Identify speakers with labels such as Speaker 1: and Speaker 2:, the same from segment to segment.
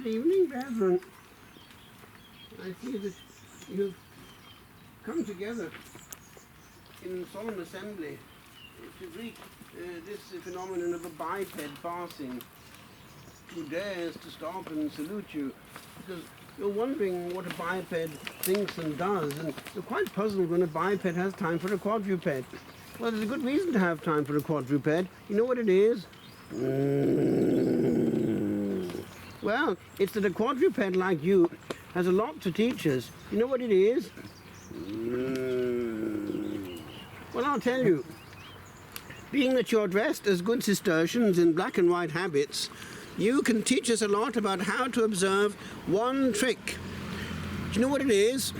Speaker 1: Good evening, brethren. I see that you've come together in solemn assembly to greet this phenomenon of a biped passing who dares to stop and salute you, because you're wondering what a biped thinks and does, and you're quite puzzled when a biped has time for a quadruped. Well, there's a good reason to have time for a quadruped. You know what it is? Well, it's that a quadruped like you has a lot to teach us. You know what it is? Well, I'll tell you. Being that you're dressed as good Cistercians in black and white habits, you can teach us a lot about how to observe one trick. Do you know what it is?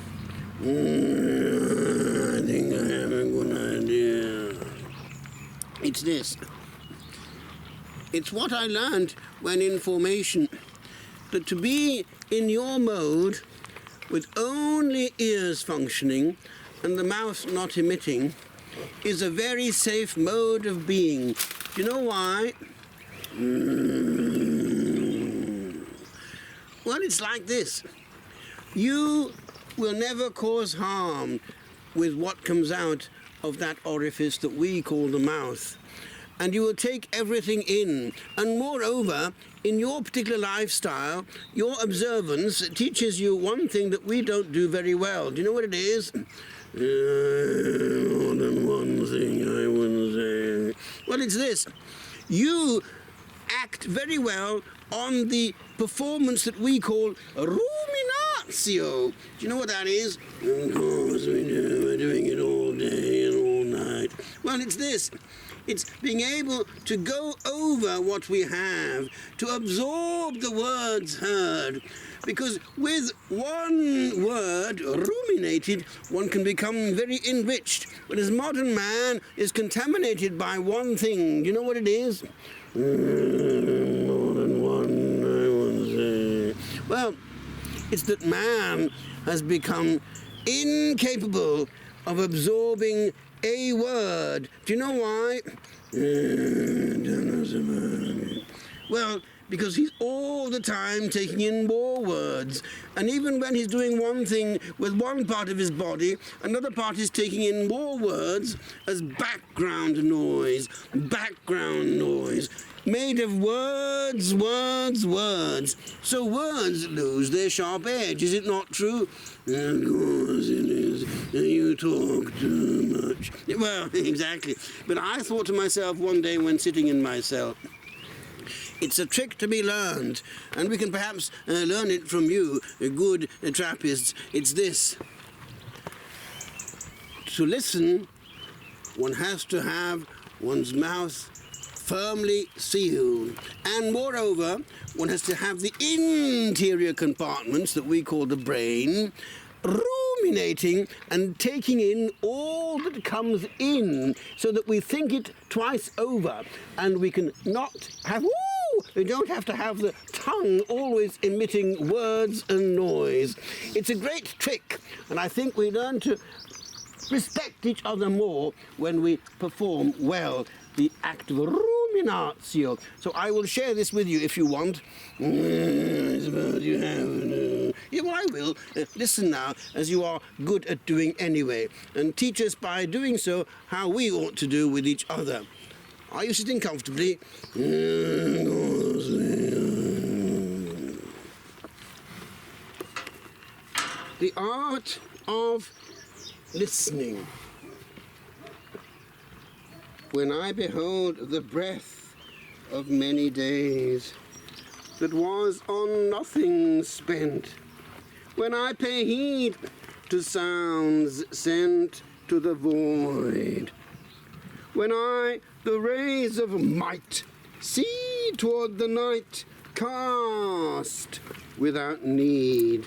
Speaker 1: I think I have a good idea. It's this. It's what I learned when in formation, that to be in your mode with only ears functioning and the mouth not emitting is a very safe mode of being. Do you know why? Well, it's like this. You will never cause harm with what comes out of that orifice that we call the mouth. And you will take everything in. And moreover, in your particular lifestyle, your observance teaches you one thing that we don't do very well. Do you know what it is? More than one thing, I wouldn't say. Well, it's this. You act very well on the performance that we call ruminatio. Do you know what that is? Of course we do. We're doing it all day and all night. Well, it's this. It's being able to go over what we have, to absorb the words heard. Because with one word, ruminated, one can become very enriched. Whereas modern man is contaminated by one thing. Do you know what it is? More than one, I wouldn't say. Well, it's that man has become incapable of absorbing a word. Do you know why? Well, because he's all the time taking in more words. And even when he's doing one thing with one part of his body, another part is taking in more words as background noise, made of words, words, words. So words lose their sharp edge, is it not true? Of course it is. You talk too much. Well, exactly. But I thought to myself one day when sitting in my cell, it's a trick to be learned, and we can perhaps learn it from you, good Trappists. It's this. To listen, one has to have one's mouth firmly sealed. And moreover, one has to have the interior compartments that we call the brain ruminating and taking in all that comes in so that we think it twice over, and we can not have... We don't have to have the tongue always emitting words and noise. It's a great trick, and I think we learn to respect each other more when we perform well the act of ruminatio. So I will share this with you if you want. I suppose you have. Yeah, well, I will. Listen now, as you are good at doing anyway, and teach us by doing so how we ought to do with each other. Are you sitting comfortably? The art of listening. When I behold the breath of many days that was on nothing spent, when I pay heed to sounds sent to the void, when I the rays of might see toward the night cast without need,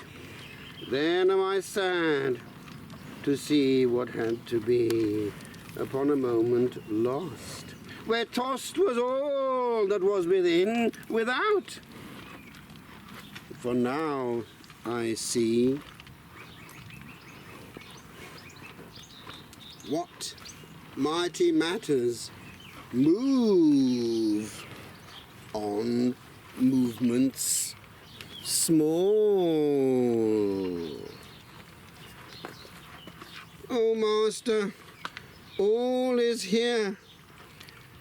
Speaker 1: then am I sad to see what had to be upon a moment lost, where tossed was all that was within, without. For now I see what mighty matters move on movements small. O Master, all is here.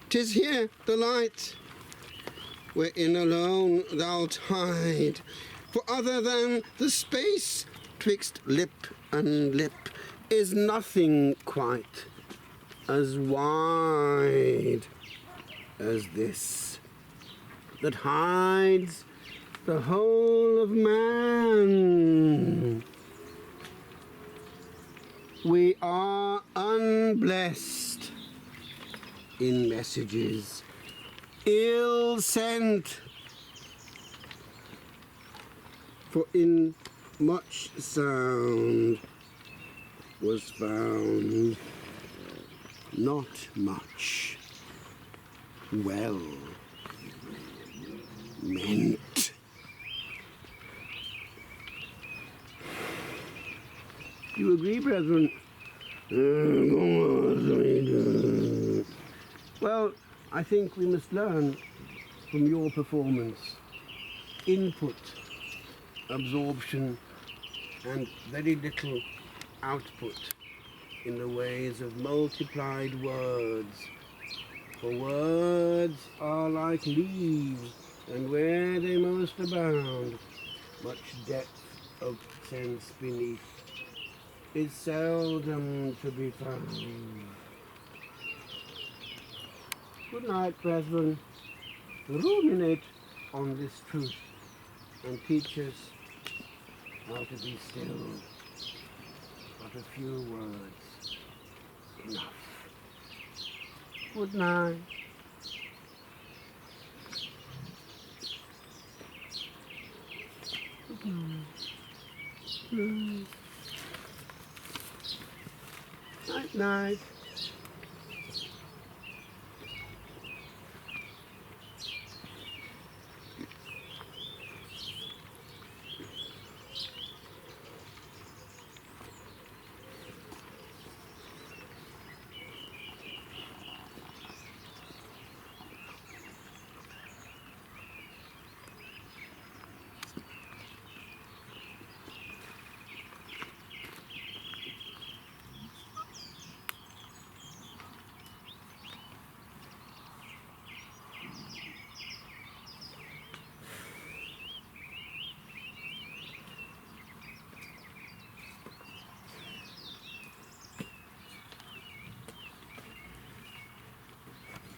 Speaker 1: 'Tis here, the light, wherein alone thou'lt hide. For other than the space twixt lip and lip is nothing quite as wide as this, that hides the whole of man. We are unblessed in messages ill sent, for in much sound was found not much well meant. Do you agree, brethren? Well, I think we must learn from your performance. Input, absorption, and very little output in the ways of multiplied words. For words are like leaves, and where they most abound, much depth of sense beneath is seldom to be found. Good night, brethren. Ruminate on this truth and teach us how to be still. But a few words enough. Good night. Good night. Night, night.